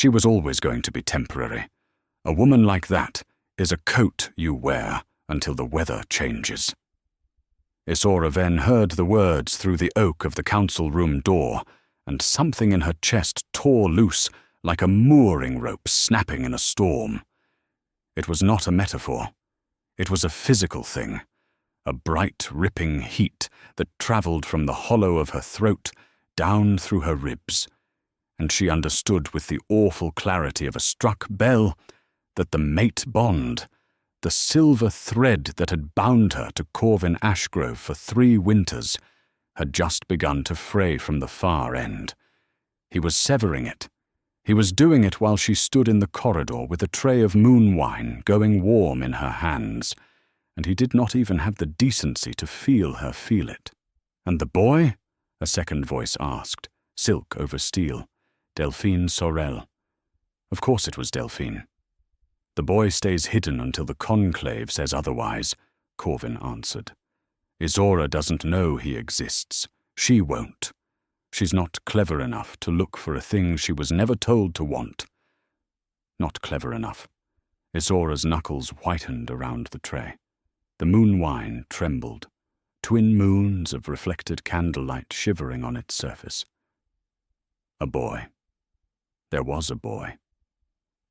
She was always going to be temporary. A woman like that is a coat you wear until the weather changes. Isora Ven heard the words through the oak of the council room door, and something in her chest tore loose like a mooring rope snapping in a storm. It was not a metaphor. It was a physical thing, a bright, ripping heat that travelled from the hollow of her throat down through her ribs, and she understood with the awful clarity of a struck bell that the mate bond, the silver thread that had bound her to Corvin Ashgrove for 3 winters, had just begun to fray from the far end. He was severing it. He was doing it while she stood in the corridor with a tray of moon wine going warm in her hands, and he did not even have the decency to feel her feel it. "And the boy?" a second voice asked, silk over steel. Delphine Sorel. Of course it was Delphine. "The boy stays hidden until the conclave says otherwise," Corvin answered. "Isora doesn't know he exists. She won't. She's not clever enough to look for a thing she was never told to want. Not clever enough." Isora's knuckles whitened around the tray. The moon wine trembled, twin moons of reflected candlelight shivering on its surface. A boy. There was a boy.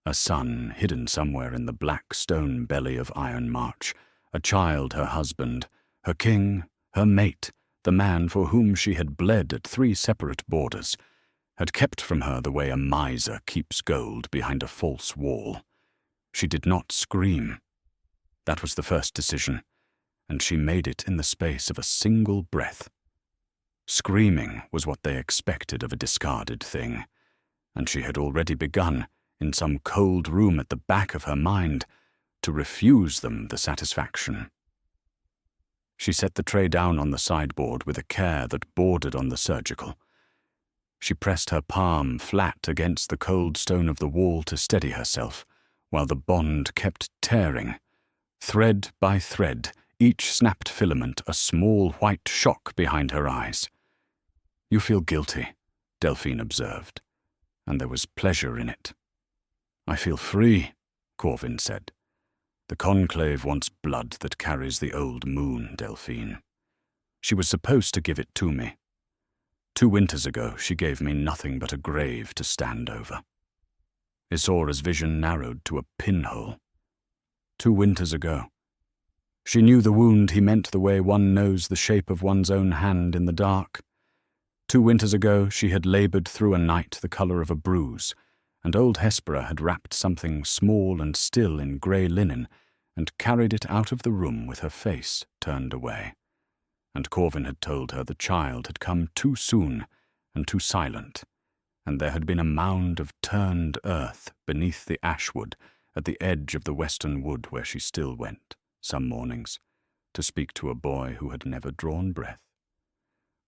A son hidden somewhere in the black stone belly of Iron March, a child her husband, her king, her mate, the man for whom she had bled at 3 separate borders, had kept from her the way a miser keeps gold behind a false wall. She did not scream. That was the first decision, and she made it in the space of a single breath. Screaming was what they expected of a discarded thing, and she had already begun, in some cold room at the back of her mind, to refuse them the satisfaction. She set the tray down on the sideboard with a care that bordered on the surgical. She pressed her palm flat against the cold stone of the wall to steady herself, while the bond kept tearing. Thread by thread, each snapped filament a small white shock behind her eyes. "You feel guilty," Delphine observed, and there was pleasure in it. "I feel free," Corvin said. "The conclave wants blood that carries the old moon, Delphine. She was supposed to give it to me. 2 winters ago, she gave me nothing but a grave to stand over." Isora's vision narrowed to a pinhole. 2 winters ago. She knew the wound he meant the way one knows the shape of one's own hand in the dark. 2 winters ago, she had laboured through a night the colour of a bruise, and old Hespera had wrapped something small and still in grey linen and carried it out of the room with her face turned away. And Corvin had told her the child had come too soon and too silent, and there had been a mound of turned earth beneath the ashwood at the edge of the western wood where she still went, some mornings, to speak to a boy who had never drawn breath.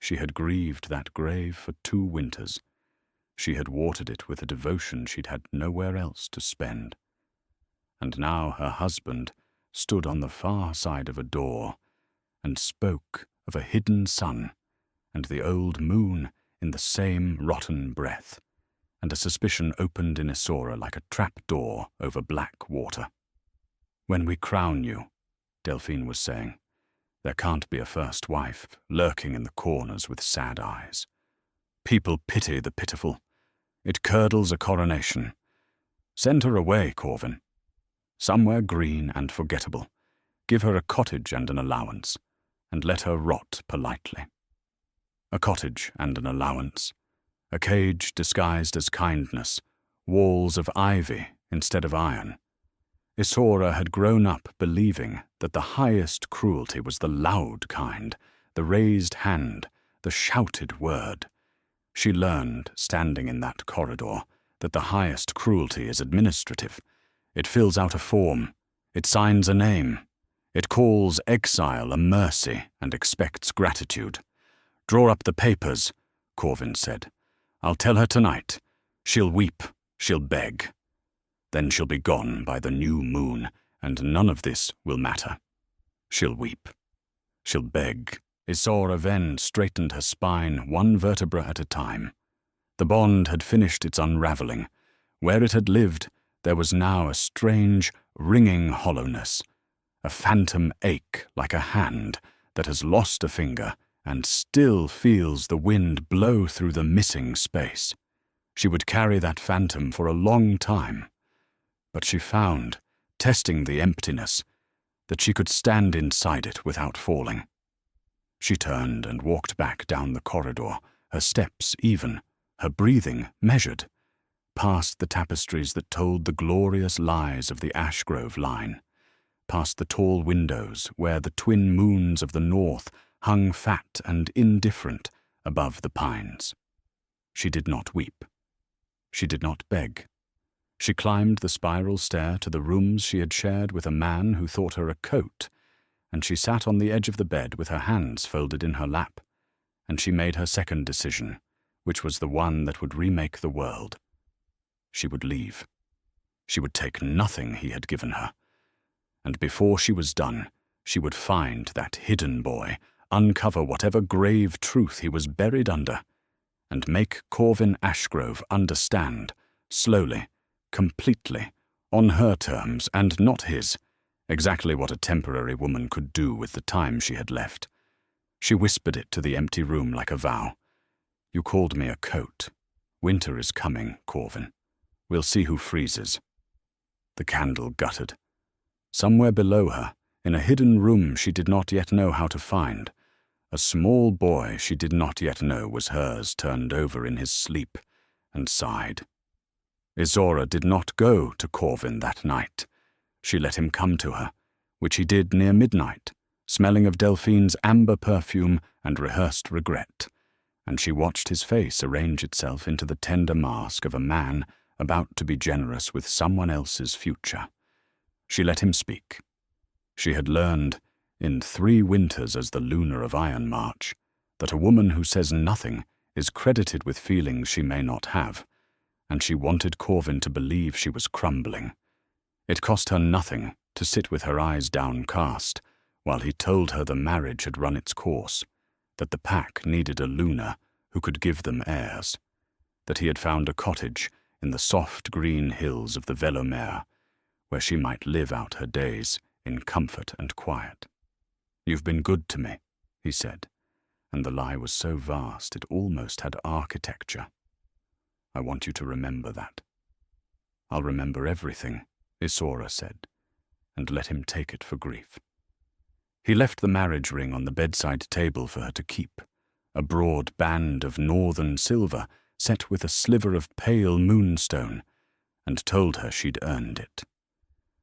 She had grieved that grave for 2 winters. She had watered it with a devotion she'd had nowhere else to spend. And now her husband stood on the far side of a door and spoke of a hidden sun and the old moon in the same rotten breath, and a suspicion opened in Isora like a trap-door over black water. "When we crown you," Delphine was saying, "there can't be a first wife lurking in the corners with sad eyes. People pity the pitiful. It curdles a coronation. Send her away, Corvin. Somewhere green and forgettable. Give her a cottage and an allowance, and let her rot politely." A cottage and an allowance. A cage disguised as kindness. Walls of ivy instead of iron. Isora had grown up believing that the highest cruelty was the loud kind, the raised hand, the shouted word. She learned, standing in that corridor, that the highest cruelty is administrative. It fills out a form. It signs a name. It calls exile a mercy and expects gratitude. "Draw up the papers," Corvin said. "I'll tell her tonight. She'll weep. She'll beg. Then she'll be gone by the new moon, and none of this will matter. She'll weep. She'll beg." Isora Ven straightened her spine 1 vertebra at a time. The bond had finished its unravelling, Where it had lived, there was now a strange, ringing hollowness, a phantom ache like a hand that has lost a finger and still feels the wind blow through the missing space. She would carry that phantom for a long time, but she found, testing the emptiness, that she could stand inside it without falling. She turned and walked back down the corridor, her steps even, her breathing measured, past the tapestries that told the glorious lies of the Ashgrove line, past the tall windows where the twin moons of the north hung fat and indifferent above the pines. She did not weep. She did not beg. She climbed the spiral stair to the rooms she had shared with a man who thought her a coat, and she sat on the edge of the bed with her hands folded in her lap, and she made her second decision, which was the one that would remake the world. She would leave. She would take nothing he had given her. And before she was done, she would find that hidden boy, uncover whatever grave truth he was buried under, and make Corvin Ashgrove understand, slowly, completely, on her terms and not his, exactly what a temporary woman could do with the time she had left. She whispered it to the empty room like a vow. "You called me a coat. Winter is coming, Corvin. We'll see who freezes." The candle guttered. Somewhere below her, in a hidden room she did not yet know how to find, a small boy she did not yet know was hers turned over in his sleep and sighed. Isora did not go to Corvin that night. She let him come to her, which he did near midnight, smelling of Delphine's amber perfume and rehearsed regret, and she watched his face arrange itself into the tender mask of a man about to be generous with someone else's future. She let him speak. She had learned, in 3 winters as the Lunar of Ironmarch, that a woman who says nothing is credited with feelings she may not have, and she wanted Corvin to believe she was crumbling. It cost her nothing to sit with her eyes downcast while he told her the marriage had run its course, that the pack needed a Lunar who could give them heirs, that he had found a cottage in the soft green hills of the Velomere, where she might live out her days in comfort and quiet. "You've been good to me," he said, and the lie was so vast it almost had architecture. "I want you to remember that." "I'll remember everything," Isora said, and let him take it for grief. He left the marriage ring on the bedside table for her to keep, a broad band of northern silver set with a sliver of pale moonstone, and told her she'd earned it.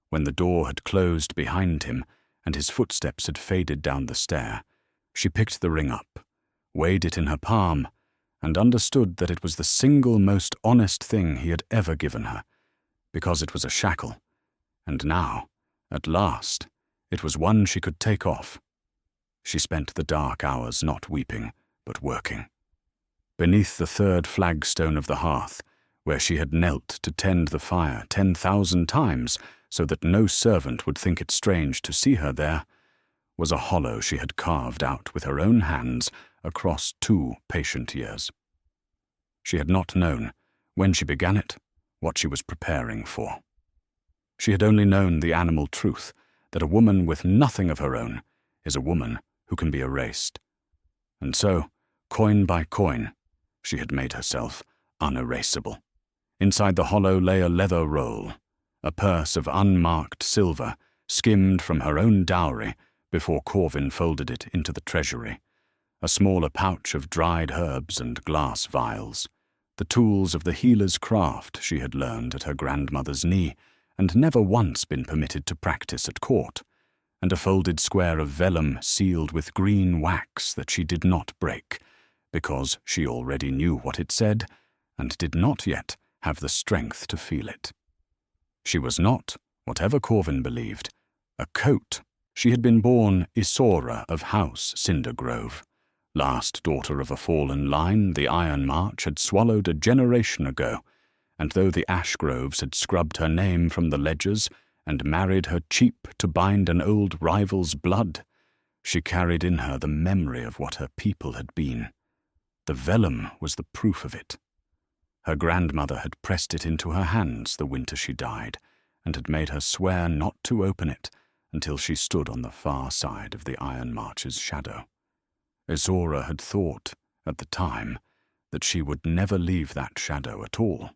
When the door had closed behind him and his footsteps had faded down the stair, she picked the ring up, weighed it in her palm, and understood that it was the single most honest thing he had ever given her, because it was a shackle, and now, at last, it was one she could take off. She spent the dark hours not weeping, but working. Beneath the 3rd flagstone of the hearth, where she had knelt to tend the fire 10,000 times so that no servant would think it strange to see her there, was a hollow she had carved out with her own hands across 2 patient years. She had not known, when she began it, what she was preparing for. She had only known the animal truth that a woman with nothing of her own is a woman who can be erased. And so, coin by coin, she had made herself unerasable. Inside the hollow lay a leather roll, a purse of unmarked silver, skimmed from her own dowry before Corvin folded it into the treasury, a smaller pouch of dried herbs and glass vials, the tools of the healer's craft she had learned at her grandmother's knee and never once been permitted to practice at court, and a folded square of vellum sealed with green wax that she did not break, because she already knew what it said and did not yet have the strength to feel it. She was not, whatever Corvin believed, a coat. She had been born Isora of House Cindergrove. Last daughter of a fallen line, the Ironmarch had swallowed a generation ago, and though the Ashgroves had scrubbed her name from the ledgers and married her cheap to bind an old rival's blood, she carried in her the memory of what her people had been. The vellum was the proof of it. Her grandmother had pressed it into her hands the winter she died, and had made her swear not to open it until she stood on the far side of the Iron March's shadow. Izora had thought, at the time, that she would never leave that shadow at all.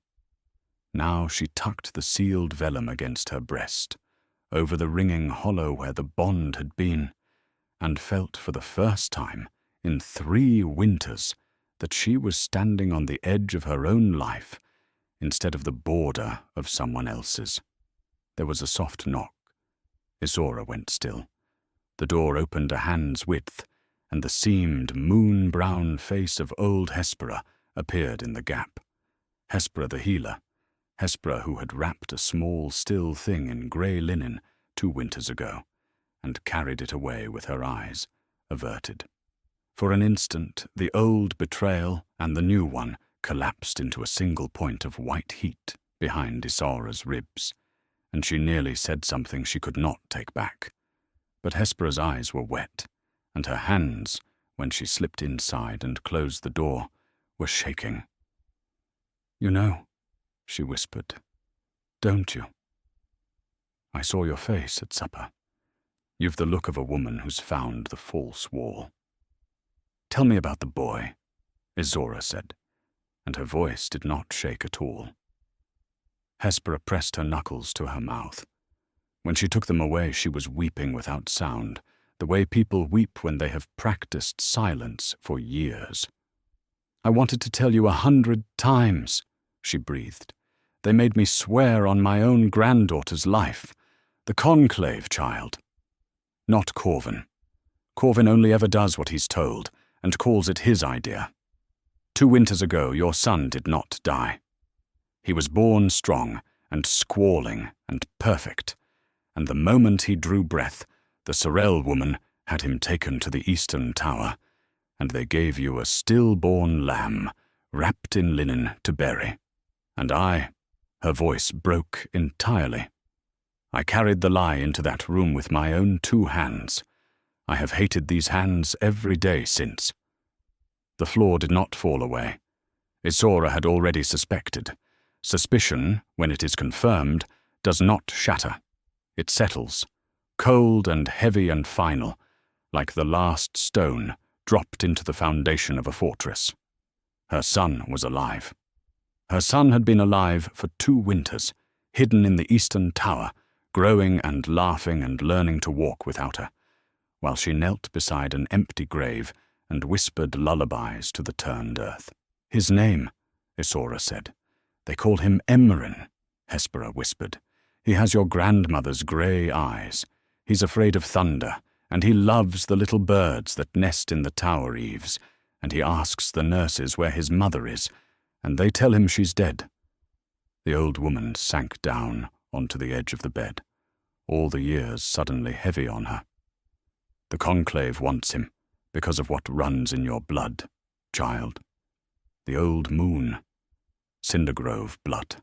Now she tucked the sealed vellum against her breast, over the ringing hollow where the bond had been, and felt for the first time in 3 winters that she was standing on the edge of her own life instead of the border of someone else's. There was a soft knock. Izora went still. The door opened a hand's width, and the seamed, moon-brown face of old Hespera appeared in the gap. Hespera the healer, Hespera who had wrapped a small, still thing in grey linen 2 winters ago, and carried it away with her eyes averted. For an instant, the old betrayal and the new one collapsed into a single point of white heat behind Isora's ribs, and she nearly said something she could not take back. But Hespera's eyes were wet, and her hands, when she slipped inside and closed the door, were shaking. "You know," she whispered, "don't you? I saw your face at supper. You've the look of a woman who's found the false wall." "Tell me about the boy," Izora said, and her voice did not shake at all. Hespera pressed her knuckles to her mouth. When she took them away, she was weeping without sound, the way people weep when they have practiced silence for years. "I wanted to tell you 100 times," she breathed. "They made me swear on my own granddaughter's life. The conclave, child. Not Corvin. Corvin only ever does what he's told, and calls it his idea. 2 winters ago, your son did not die. He was born strong and squalling and perfect, and the moment he drew breath, the Sorel woman had him taken to the Eastern Tower, and they gave you a stillborn lamb, wrapped in linen to bury. And I," her voice broke entirely, "I carried the lie into that room with my own 2 hands. I have hated these hands every day since." The floor did not fall away. Izora had already suspected. Suspicion, when it is confirmed, does not shatter. It settles, cold and heavy and final, like the last stone dropped into the foundation of a fortress. Her son was alive. Her son had been alive for 2 winters, hidden in the Eastern Tower, growing and laughing and learning to walk without her, while she knelt beside an empty grave and whispered lullabies to the turned earth. "His name," Izora said. "They call him Emryn," Hespera whispered. "He has your grandmother's grey eyes. He's afraid of thunder, and he loves the little birds that nest in the tower eaves, and he asks the nurses where his mother is, and they tell him she's dead." The old woman sank down onto the edge of the bed, all the years suddenly heavy on her. "The conclave wants him, because of what runs in your blood, child. The old moon, Cindergrove blood.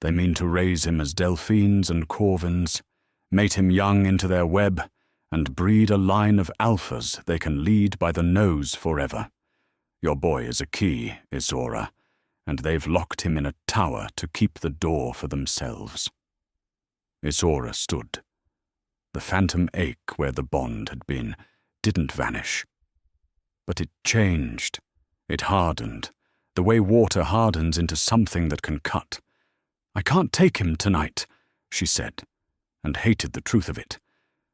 They mean to raise him as Delphines and Corvins, mate him young into their web, and breed a line of alphas they can lead by the nose forever. Your boy is a key, Izora, and they've locked him in a tower to keep the door for themselves." Izora stood. The phantom ache where the bond had been didn't vanish. But it changed. It hardened, the way water hardens into something that can cut. "I can't take him tonight," she said, and hated the truth of it.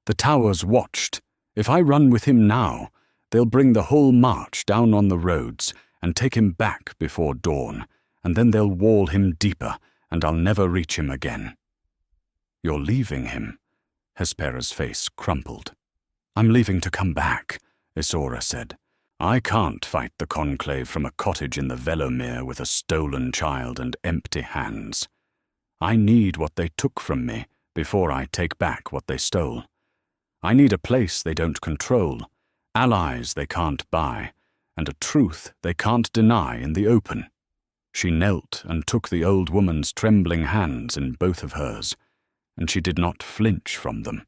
"The tower's watched. If I run with him now, they'll bring the whole march down on the roads and take him back before dawn, and then they'll wall him deeper, and I'll never reach him again." "You're leaving him?" Hespera's face crumpled. "I'm leaving to come back," Izora said. "I can't fight the conclave from a cottage in the Velomere with a stolen child and empty hands. I need what they took from me before I take back what they stole. I need a place they don't control, allies they can't buy, and a truth they can't deny in the open." She knelt and took the old woman's trembling hands in both of hers, and she did not flinch from them.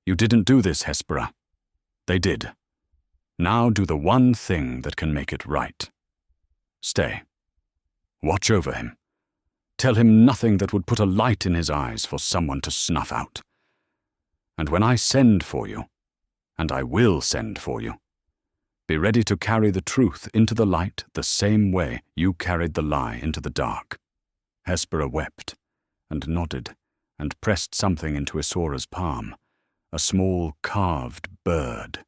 "You didn't do this, Hespera. They did. Now do the one thing that can make it right. Stay." Watch over him. Tell him nothing that would put a light in his eyes for someone to snuff out. And when I send for you, and I will send for you, be ready to carry the truth into the light the same way you carried the lie into the dark." Hespera wept, and nodded, and pressed something into Isora's palm, a small carved bird,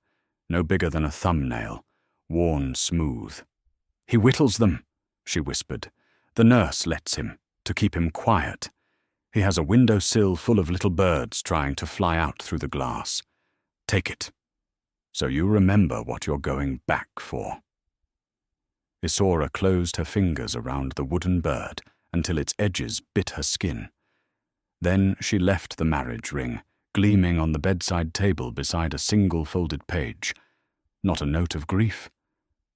no bigger than a thumbnail, worn smooth. "He whittles them," she whispered. "The nurse lets him, to keep him quiet. He has a windowsill full of little birds trying to fly out through the glass. Take it, so you remember what you're going back for." Isora closed her fingers around the wooden bird until its edges bit her skin. Then she left the marriage ring, gleaming on the bedside table beside a single folded page. Not a note of grief,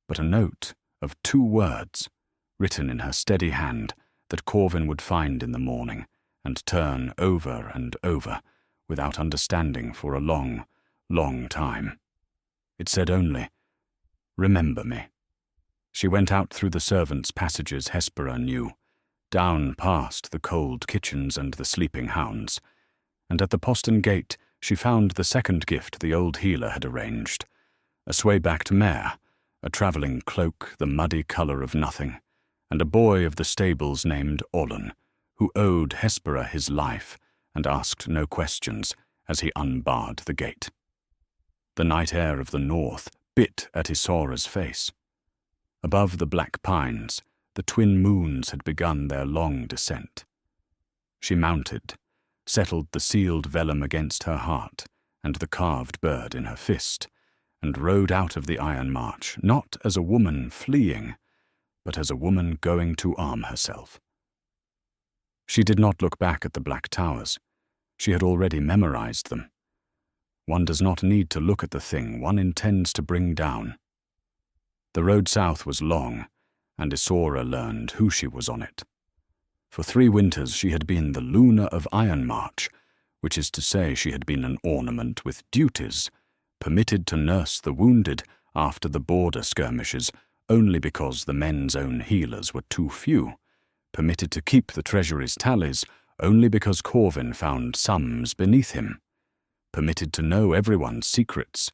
but a note of 2 words, written in her steady hand, that Corvin would find in the morning and turn over and over, without understanding for a long, long time. It said only, "Remember me." She went out through the servants' passages Hespera knew, down past the cold kitchens and the sleeping hounds, and at the postern gate she found the second gift the old healer had arranged, a sway-backed mare, a travelling cloak the muddy colour of nothing, and a boy of the stables named Olin, who owed Hespera his life and asked no questions as he unbarred the gate. The night air of the north bit at Isora's face. Above the black pines, the twin moons had begun their long descent. She mounted, settled the sealed vellum against her heart and the carved bird in her fist, and rode out of the Iron March, not as a woman fleeing, but as a woman going to arm herself. She did not look back at the black towers. She had already memorized them. One does not need to look at the thing one intends to bring down. The road south was long, and Isora learned who she was on it. For 3 winters she had been the Luna of Ironmarch, which is to say she had been an ornament with duties, permitted to nurse the wounded after the border skirmishes only because the men's own healers were too few, permitted to keep the treasury's tallies only because Corvin found sums beneath him, permitted to know everyone's secrets,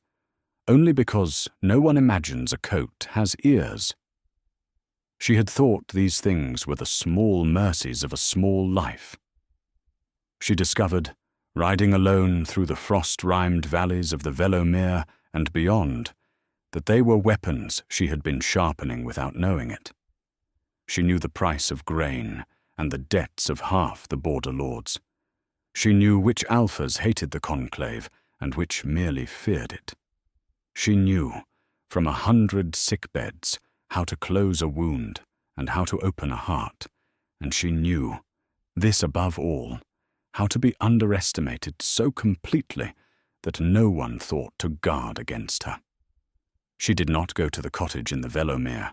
only because no one imagines a coat has ears. She had thought these things were the small mercies of a small life. She discovered, riding alone through the frost-rimed valleys of the Velomere and beyond, that they were weapons she had been sharpening without knowing it. She knew the price of grain and the debts of half the border lords. She knew which alphas hated the conclave and which merely feared it. She knew, from 100 sick-beds, how to close a wound and how to open a heart, and she knew, this above all, how to be underestimated so completely that no one thought to guard against her. She did not go to the cottage in the Velomere.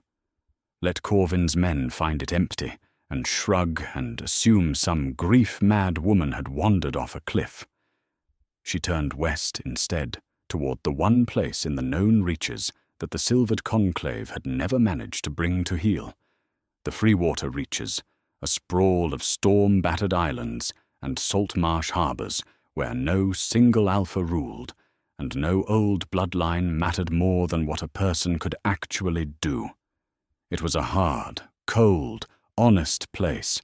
Let Corvin's men find it empty and shrug and assume some grief-mad woman had wandered off a cliff. She turned west instead, toward the one place in the known reaches that the Silvered Conclave had never managed to bring to heel, the Freewater reaches, a sprawl of storm-battered islands and salt marsh harbours where no single alpha ruled, and no old bloodline mattered more than what a person could actually do. It was a hard, cold, honest place,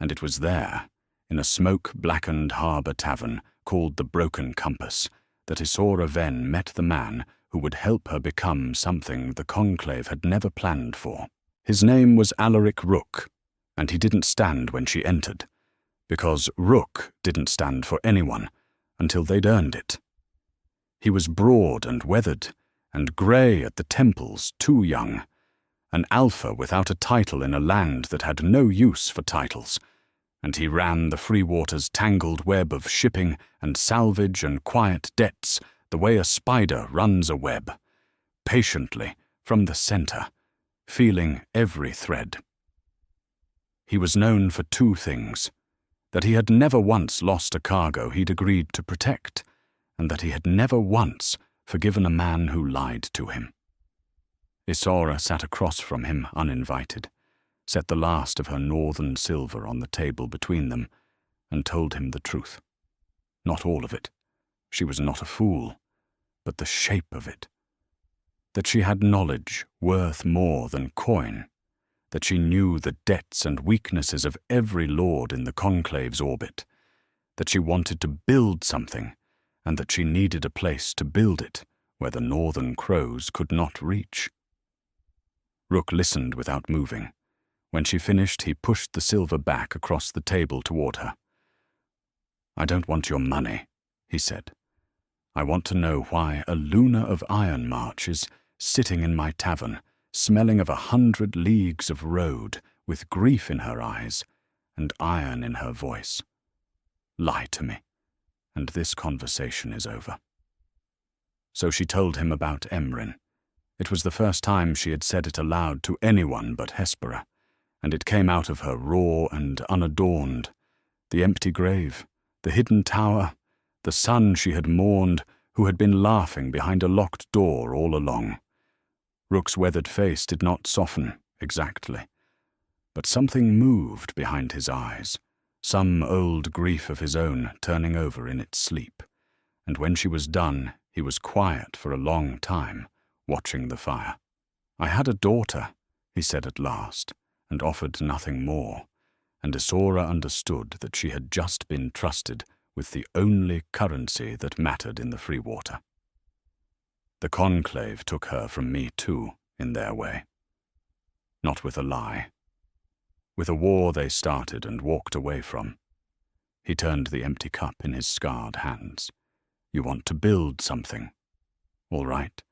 and it was there, in a smoke-blackened harbour tavern called the Broken Compass, that Isora Ven met the man who would help her become something the Conclave had never planned for. His name was Alaric Rook, and he didn't stand when she entered, because Rook didn't stand for anyone until they'd earned it. He was broad and weathered, and grey at the temples, too young, an alpha without a title in a land that had no use for titles, and he ran the Freewater's tangled web of shipping and salvage and quiet debts the way a spider runs a web, patiently from the centre, feeling every thread. He was known for 2 things, that he had never once lost a cargo he'd agreed to protect, and that he had never once forgiven a man who lied to him. Isora sat across from him uninvited, set the last of her northern silver on the table between them, and told him the truth. Not all of it. She was not a fool, but the shape of it. That she had knowledge worth more than coin, that she knew the debts and weaknesses of every lord in the conclave's orbit, that she wanted to build something, and that she needed a place to build it where the northern crows could not reach. Rook listened without moving. When she finished, he pushed the silver back across the table toward her. "I don't want your money," he said. "I want to know why a Luna of Ironmarch is sitting in my tavern, smelling of 100 leagues of road, with grief in her eyes and iron in her voice. Lie to me, and this conversation is over." So she told him about Emryn. It was the first time she had said it aloud to anyone but Hespera, and it came out of her raw and unadorned. The empty grave, the hidden tower, the son she had mourned, who had been laughing behind a locked door all along. Rook's weathered face did not soften exactly, but something moved behind his eyes, some old grief of his own turning over in its sleep, and when she was done, he was quiet for a long time, watching the fire. "I had a daughter," he said at last, and offered nothing more, and Isora understood that she had just been trusted with the only currency that mattered in the Freewater. The conclave took her from me too, in their way. Not with a lie. With a war they started and walked away from. He turned the empty cup in his scarred hands. "You want to build something. All right.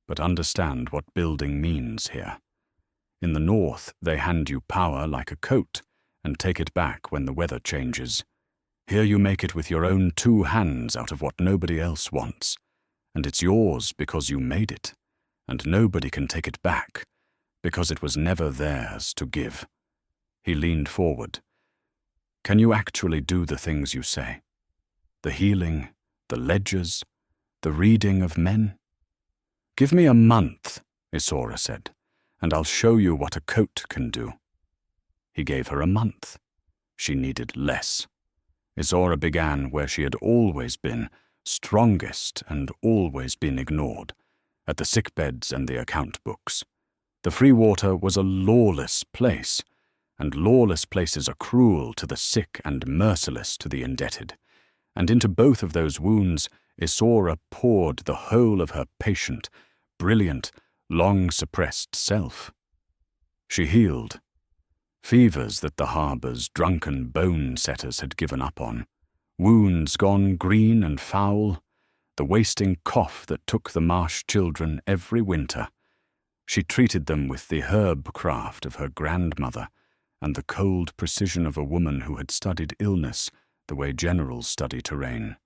But understand what building means here. In the north, they hand you power like a coat and take it back when the weather changes. Here you make it with your own 2 hands out of what nobody else wants. And it's yours because you made it, and nobody can take it back, because it was never theirs to give." He leaned forward. "Can you actually do the things you say? The healing, the ledgers, the reading of men? Give me a month," Isora said, "and I'll show you what a coat can do." He gave her a month. She needed less. Isora began where she had always been, strongest and always been ignored, at the sickbeds and the account books. The Freewater was a lawless place, and lawless places are cruel to the sick and merciless to the indebted, and into both of those wounds Isora poured the whole of her patient, brilliant, long-suppressed self. She healed. Fevers that the harbor's drunken bone-setters had given up on, wounds gone green and foul, the wasting cough that took the marsh children every winter. She treated them with the herb craft of her grandmother and the cold precision of a woman who had studied illness the way generals study terrain.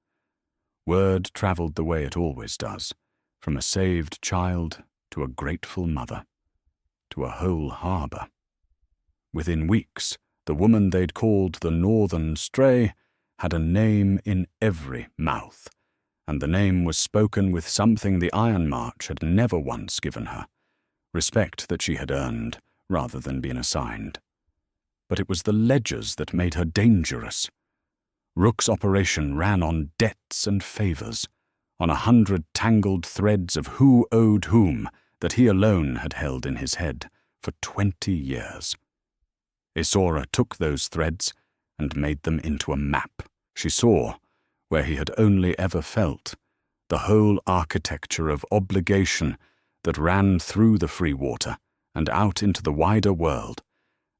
Word traveled the way it always does, from a saved child to a grateful mother, to a whole harbor. Within weeks, the woman they'd called the Northern Stray had a name in every mouth, and the name was spoken with something the Ironmarch had never once given her, respect that she had earned rather than been assigned. But it was the ledgers that made her dangerous. Rook's operation ran on debts and favors, on 100 tangled threads of who owed whom that he alone had held in his head for 20 years. Isora took those threads and made them into a map. She saw, where he had only ever felt, the whole architecture of obligation that ran through the Freewater and out into the wider world,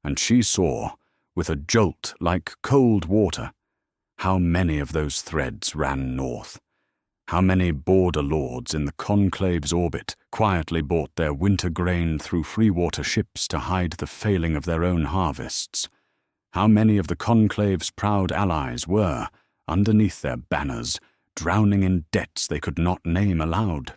and she saw, with a jolt like cold water, how many of those threads ran north. How many border lords in the conclave's orbit quietly bought their winter grain through Freewater ships to hide the failing of their own harvests. How many of the conclave's proud allies were, underneath their banners, drowning in debts they could not name aloud.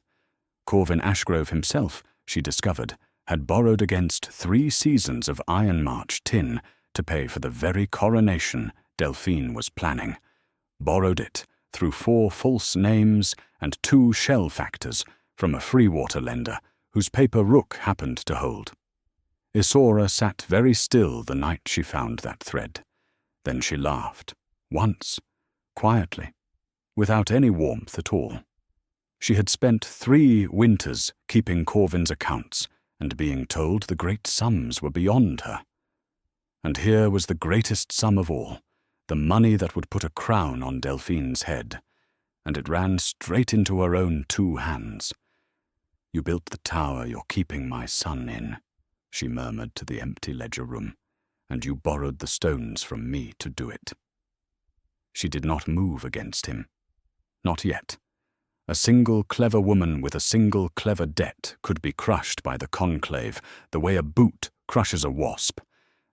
Corvin Ashgrove himself, she discovered, had borrowed against 3 seasons of Ironmarch tin to pay for the very coronation Delphine was planning. Borrowed it through 4 false names and 2 shell factors from a Freewater lender whose paper Rook happened to hold. Isora sat very still the night she found that thread. Then she laughed, once, quietly, without any warmth at all. She had spent 3 winters keeping Corvin's accounts and being told the great sums were beyond her. And here was the greatest sum of all, the money that would put a crown on Delphine's head, and it ran straight into her own 2 hands. "You built the tower you're keeping my son in," she murmured to the empty ledger room, "and you borrowed the stones from me to do it." She did not move against him. Not yet. A single clever woman with a single clever debt could be crushed by the conclave the way a boot crushes a wasp,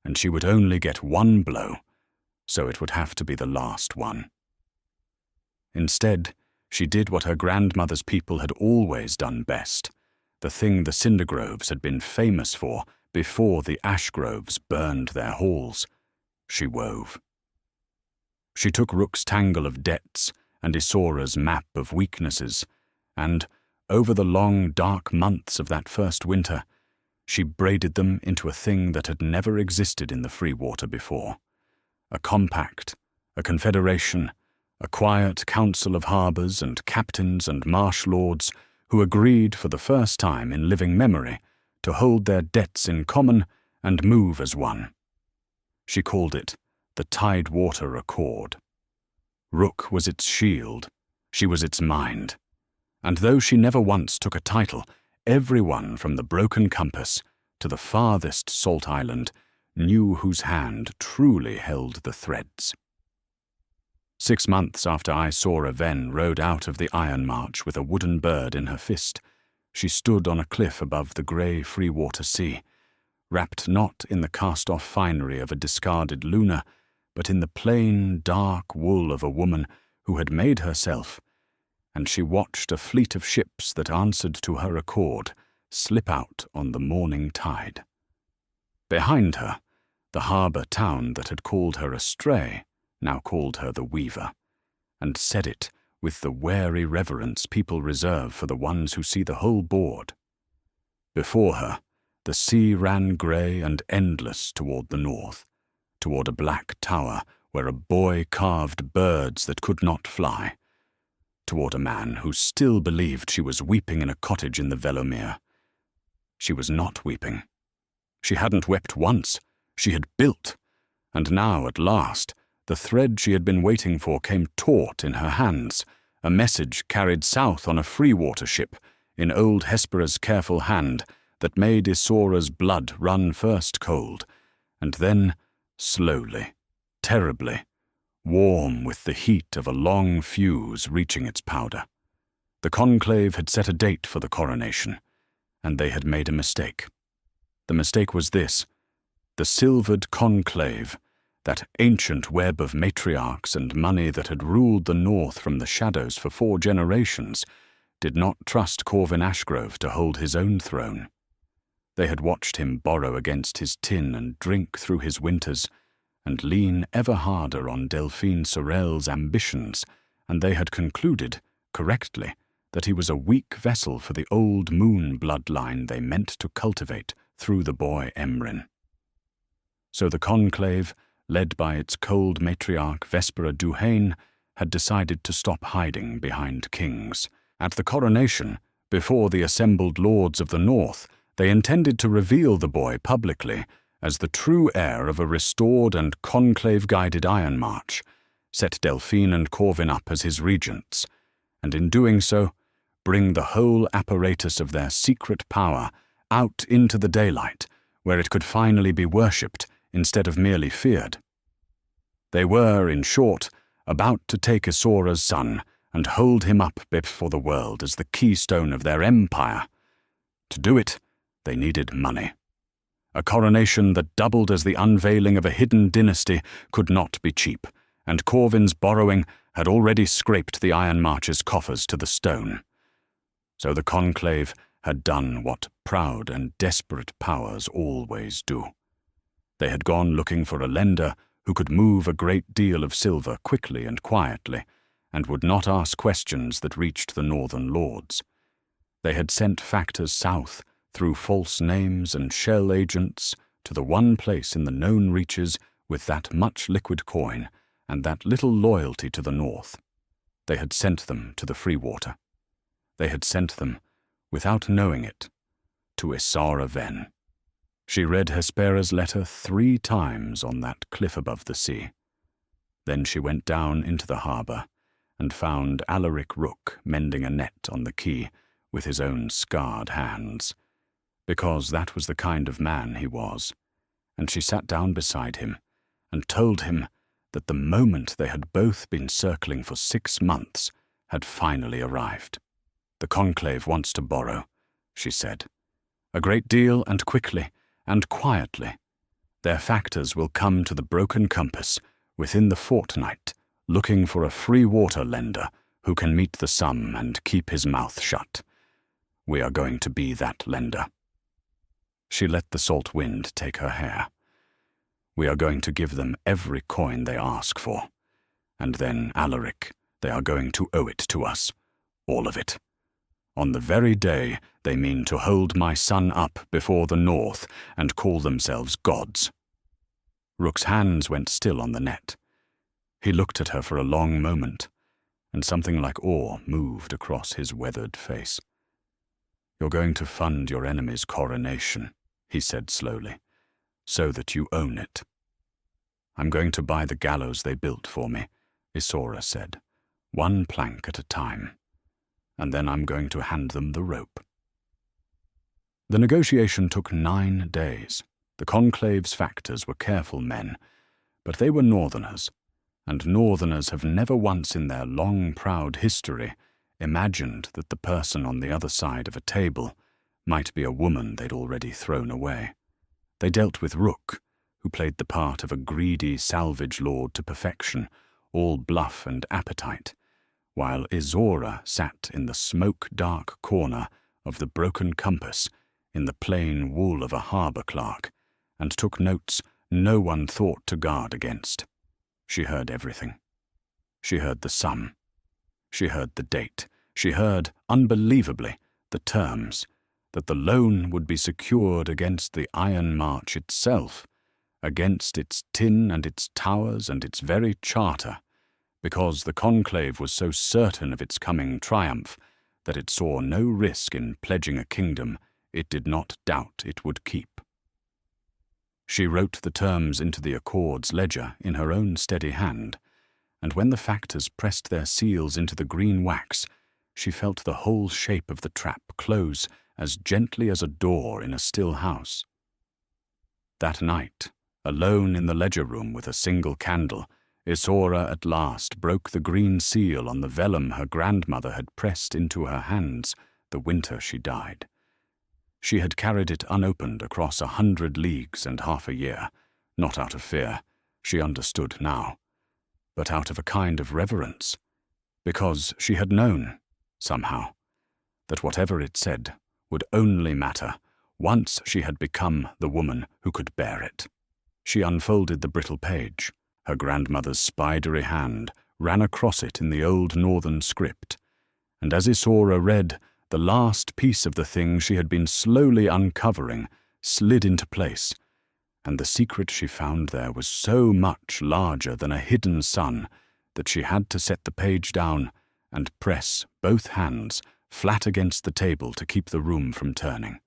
and she would only get 1 blow, so it would have to be the last one. Instead, she did what her grandmother's people had always done best, the thing the Cindergroves had been famous for before the Ashgroves burned their halls. She wove. She took Rook's tangle of debts and Isora's map of weaknesses, and, over the long, dark months of that first winter, she braided them into a thing that had never existed in the free water before. A compact, a confederation, a quiet council of harbours and captains and marsh lords who agreed for the first time in living memory to hold their debts in common and move as one. She called it the Tidewater Accord. Rook was its shield, she was its mind, and though she never once took a title, everyone from the Broken Compass to the farthest salt island knew whose hand truly held the threads. 6 months after Isora Ven rode out of the Iron March with a wooden bird in her fist, she stood on a cliff above the grey free-water sea, wrapped not in the cast-off finery of a discarded Luna, but in the plain, dark wool of a woman who had made herself, and she watched a fleet of ships that answered to her accord slip out on the morning tide. Behind her, the harbour town that had called her a stray now called her the Weaver, and said it with the wary reverence people reserve for the ones who see the whole board. Before her, the sea ran grey and endless toward the north, toward a black tower where a boy carved birds that could not fly, toward a man who still believed she was weeping in a cottage in the Velomere. She was not weeping. She hadn't wept once. She had built, and now, at last, the thread she had been waiting for came taut in her hands, a message carried south on a free-water ship, in old Hespera's careful hand, that made Isora's blood run first cold, and then, slowly, terribly, warm with the heat of a long fuse reaching its powder. The conclave had set a date for the coronation, and they had made a mistake. The mistake was this: the silvered conclave, that ancient web of matriarchs and money that had ruled the north from the shadows for 4 generations, did not trust Corvin Ashgrove to hold his own throne. They had watched him borrow against his tin and drink through his winters, and lean ever harder on Delphine Sorel's ambitions, and they had concluded, correctly, that he was a weak vessel for the old moon bloodline they meant to cultivate through the boy Emryn. So the conclave, led by its cold matriarch Vespera Duhane, had decided to stop hiding behind kings. At the coronation, before the assembled lords of the north, they intended to reveal the boy publicly as the true heir of a restored and conclave-guided Iron March, set Delphine and Corvin up as his regents, and in doing so, bring the whole apparatus of their secret power out into the daylight, where it could finally be worshipped instead of merely feared. They were, in short, about to take Isora's son and hold him up before the world as the keystone of their empire. To do it, they needed money. A coronation that doubled as the unveiling of a hidden dynasty could not be cheap, and Corvin's borrowing had already scraped the Iron March's coffers to the stone. So the conclave had done what proud and desperate powers always do. They had gone looking for a lender who could move a great deal of silver quickly and quietly, and would not ask questions that reached the northern lords. They had sent factors south through false names and shell agents, to the one place in the known reaches with that much liquid coin and that little loyalty to the north. They had sent them to the Freewater. They had sent them, without knowing it, to Isara Ven. She read Hespera's letter 3 times on that cliff above the sea. Then she went down into the harbour and found Alaric Rook mending a net on the quay with his own scarred hands, because that was the kind of man he was, and she sat down beside him and told him that the moment they had both been circling for 6 months had finally arrived. "The Conclave wants to borrow," she said. "A great deal and quickly and quietly. Their factors will come to the Broken Compass within the fortnight, looking for a Freewater lender who can meet the sum and keep his mouth shut. We are going to be that lender." She let the salt wind take her hair. "We are going to give them every coin they ask for. And then, Alaric, they are going to owe it to us, all of it. On the very day they mean to hold my son up before the north and call themselves gods." Rook's hands went still on the net. He looked at her for a long moment, and something like awe moved across his weathered face. "You're going to fund your enemy's coronation," he said slowly, "so that you own it." "I'm going to buy the gallows they built for me," Isora said, "1 plank at a time. And then I'm going to hand them the rope." The negotiation took 9 days. The Conclave's factors were careful men, but they were Northerners, and Northerners have never once in their long, proud history imagined that the person on the other side of a table might be a woman they'd already thrown away. They dealt with Rook, who played the part of a greedy salvage lord to perfection, all bluff and appetite, while Isora sat in the smoke-dark corner of the Broken Compass in the plain wool of a harbour clerk, and took notes no one thought to guard against. She heard everything. She heard the sum. She heard the date. She heard, unbelievably, the terms, that the loan would be secured against the Iron March itself, against its tin and its towers and its very charter, because the Conclave was so certain of its coming triumph that it saw no risk in pledging a kingdom it did not doubt it would keep. She wrote the terms into the Accord's ledger in her own steady hand, and when the factors pressed their seals into the green wax, she felt the whole shape of the trap close as gently as a door in a still house. That night, alone in the ledger room with a single candle, Isora at last broke the green seal on the vellum her grandmother had pressed into her hands the winter she died. She had carried it unopened across 100 leagues and half a year, not out of fear, she understood now, but out of a kind of reverence, because she had known, somehow, that whatever it said would only matter once she had become the woman who could bear it. She unfolded the brittle page. Her grandmother's spidery hand ran across it in the old northern script, and as Isora read, the last piece of the thing she had been slowly uncovering slid into place, and the secret she found there was so much larger than a hidden sun that she had to set the page down and press both hands flat against the table to keep the room from turning.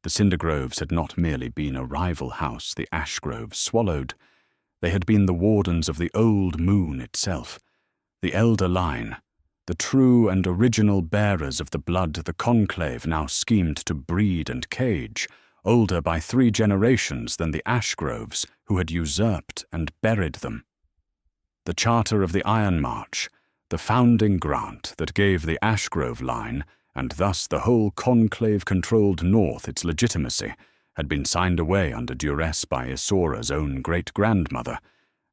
The Cindergroves had not merely been a rival house the Ashgroves swallowed. They had been the wardens of the old moon itself, the elder line, the true and original bearers of the blood the Conclave now schemed to breed and cage, older by 3 generations than the Ashgroves who had usurped and buried them. The charter of the Iron March, the founding grant that gave the Ashgrove line, and thus the whole Conclave-controlled North its legitimacy, had been signed away under duress by Isora's own great-grandmother,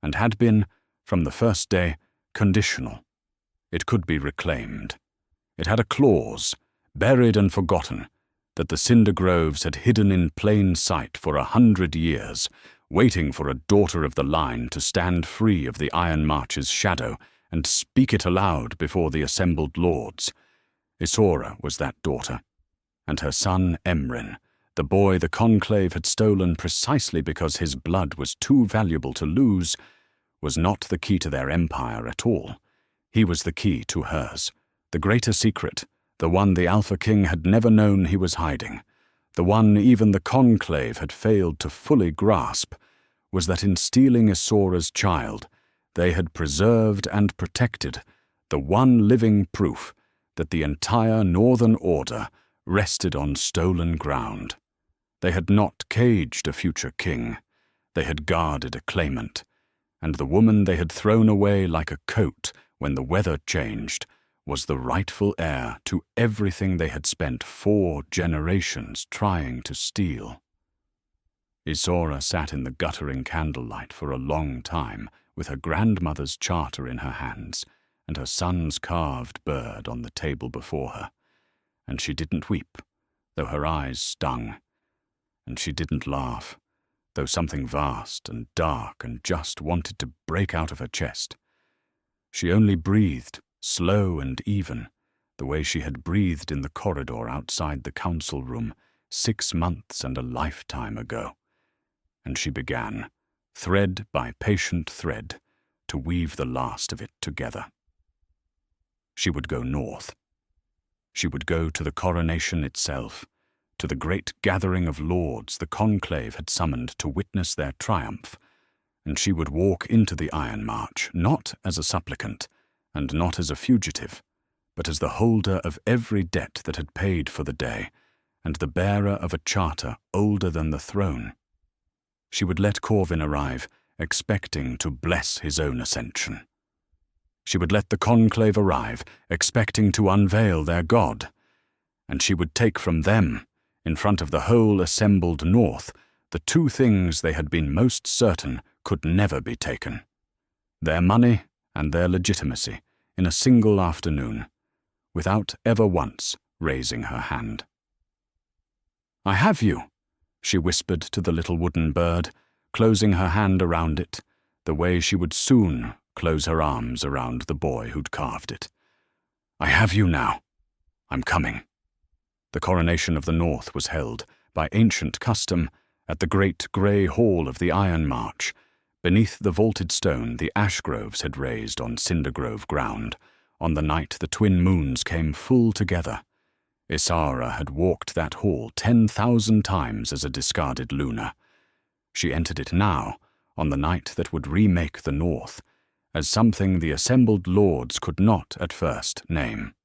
and had been, from the first day, conditional. It could be reclaimed. It had a clause, buried and forgotten, that the Cindergroves had hidden in plain sight for 100 years, waiting for a daughter of the line to stand free of the Iron March's shadow and speak it aloud before the assembled lords. Isora was that daughter, and her son Emryn, The boy the conclave had stolen precisely because his blood was too valuable to lose was not the key to their empire at all. He was the key to hers. The greater secret, the one the Alpha King had never known he was hiding, the one even the conclave had failed to fully grasp, was that in stealing Isora's child, they had preserved and protected the one living proof that the entire Northern Order rested on stolen ground. They had not caged a future king. They had guarded a claimant, and the woman they had thrown away like a coat when the weather changed was the rightful heir to everything they had spent 4 generations trying to steal. Isora sat in the guttering candlelight for a long time with her grandmother's charter in her hands and her son's carved bird on the table before her, and she didn't weep, though her eyes stung, and she didn't laugh, though something vast and dark and just wanted to break out of her chest. She only breathed, slow and even, the way she had breathed in the corridor outside the council room 6 months and a lifetime ago, and she began, thread by patient thread, to weave the last of it together. She would go north. She would go to the coronation itself, to the great gathering of lords the conclave had summoned to witness their triumph, and she would walk into the Iron March, not as a supplicant, and not as a fugitive, but as the holder of every debt that had paid for the day, and the bearer of a charter older than the throne. She would let Corvin arrive, expecting to bless his own ascension. She would let the conclave arrive, expecting to unveil their god, and she would take from them, in front of the whole assembled North, the 2 things they had been most certain could never be taken: their money and their legitimacy, in a single afternoon, without ever once raising her hand. "I have you," she whispered to the little wooden bird, closing her hand around it, the way she would soon close her arms around the boy who'd carved it. "I have you now. I'm coming." The coronation of the North was held, by ancient custom, at the great grey hall of the Iron March, beneath the vaulted stone the Ashgroves had raised on Cindergrove ground, on the night the twin moons came full together. Isara had walked that hall 10,000 times as a discarded Luna. She entered it now, on the night that would remake the North, as something the assembled lords could not at first name.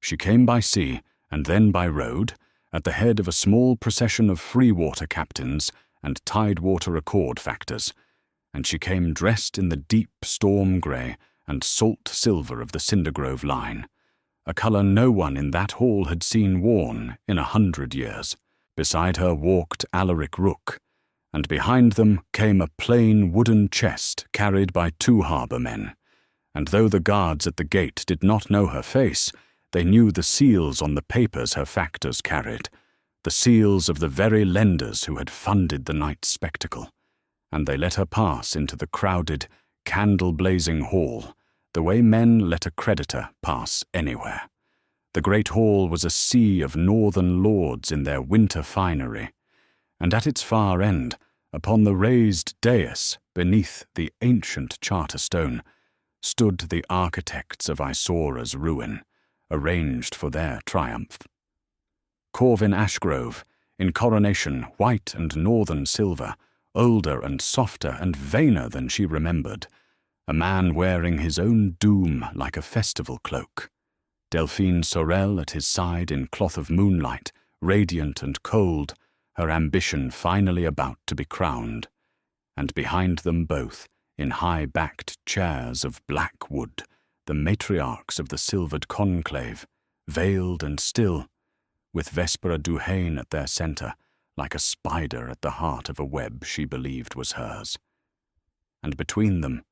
She came by sea, and then by road, at the head of a small procession of free-water captains and tidewater accord factors, and she came dressed in the deep storm grey and salt silver of the Cindergrove line, a colour no one in that hall had seen worn in 100 years. Beside her walked Alaric Rook, and behind them came a plain wooden chest carried by 2 harbour men, and though the guards at the gate did not know her face, they knew the seals on the papers her factors carried, the seals of the very lenders who had funded the night's spectacle, and they let her pass into the crowded, candle-blazing hall, the way men let a creditor pass anywhere. The great hall was a sea of northern lords in their winter finery, and at its far end, upon the raised dais beneath the ancient charter stone, stood the architects of Isora's ruin, arranged for their triumph. Corvin Ashgrove, in coronation white and northern silver, older and softer and vainer than she remembered, a man wearing his own doom like a festival cloak. Delphine Sorel at his side in cloth of moonlight, radiant and cold, her ambition finally about to be crowned, and behind them both, in high-backed chairs of black wood, the matriarchs of the silvered conclave, veiled and still, with Vespera Duhane at their centre, like a spider at the heart of a web she believed was hers. And between them,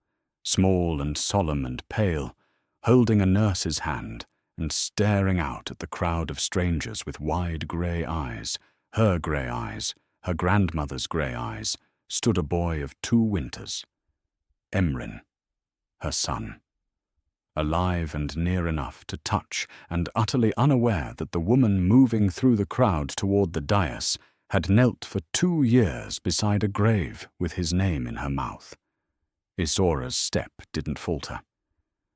small and solemn and pale, holding a nurse's hand and staring out at the crowd of strangers with wide grey eyes, her grandmother's grey eyes, stood a boy of 2 winters, Emryn, her son, alive and near enough to touch and utterly unaware that the woman moving through the crowd toward the dais had knelt for 2 years beside a grave with his name in her mouth. Isora's step didn't falter.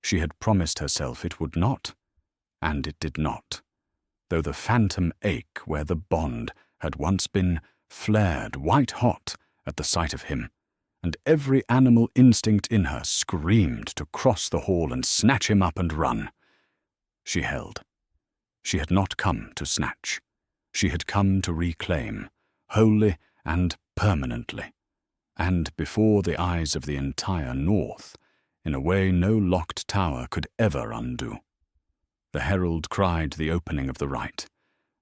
She had promised herself it would not, and it did not, though the phantom ache where the bond had once been flared white-hot at the sight of him, and every animal instinct in her screamed to cross the hall and snatch him up and run. She held. She had not come to snatch. She had come to reclaim, wholly and permanently, and before the eyes of the entire North, in a way no locked tower could ever undo. The herald cried the opening of the rite.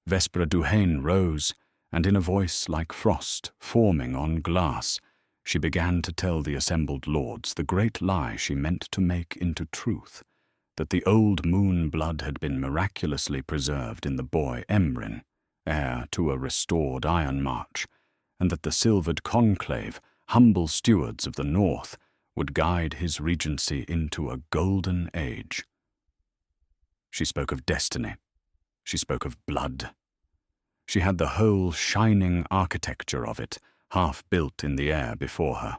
Vespera Duhane rose, and in a voice like frost forming on glass, she began to tell the assembled lords the great lie she meant to make into truth, that the old moon blood had been miraculously preserved in the boy Emryn, heir to a restored Iron March, and that the silvered conclave, humble stewards of the North, would guide his regency into a golden age. She spoke of destiny. She spoke of blood. She had the whole shining architecture of it half built in the air before her,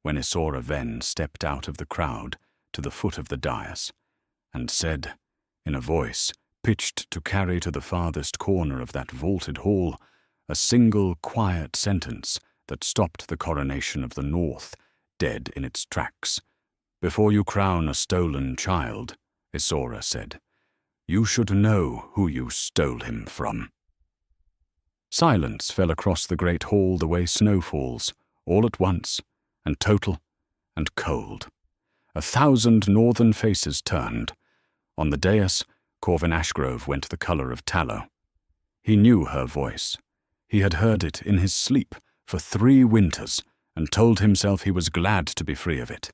when Isora Ven stepped out of the crowd to the foot of the dais, and said, in a voice pitched to carry to the farthest corner of that vaulted hall, a single quiet sentence that stopped the coronation of the North dead in its tracks. "Before you crown a stolen child," Isora said, "you should know who you stole him from." Silence fell across the great hall the way snow falls, all at once, and total, and cold. 1,000 northern faces turned. On the dais, Corvin Ashgrove went the colour of tallow. He knew her voice. He had heard it in his sleep for 3 winters, and told himself he was glad to be free of it.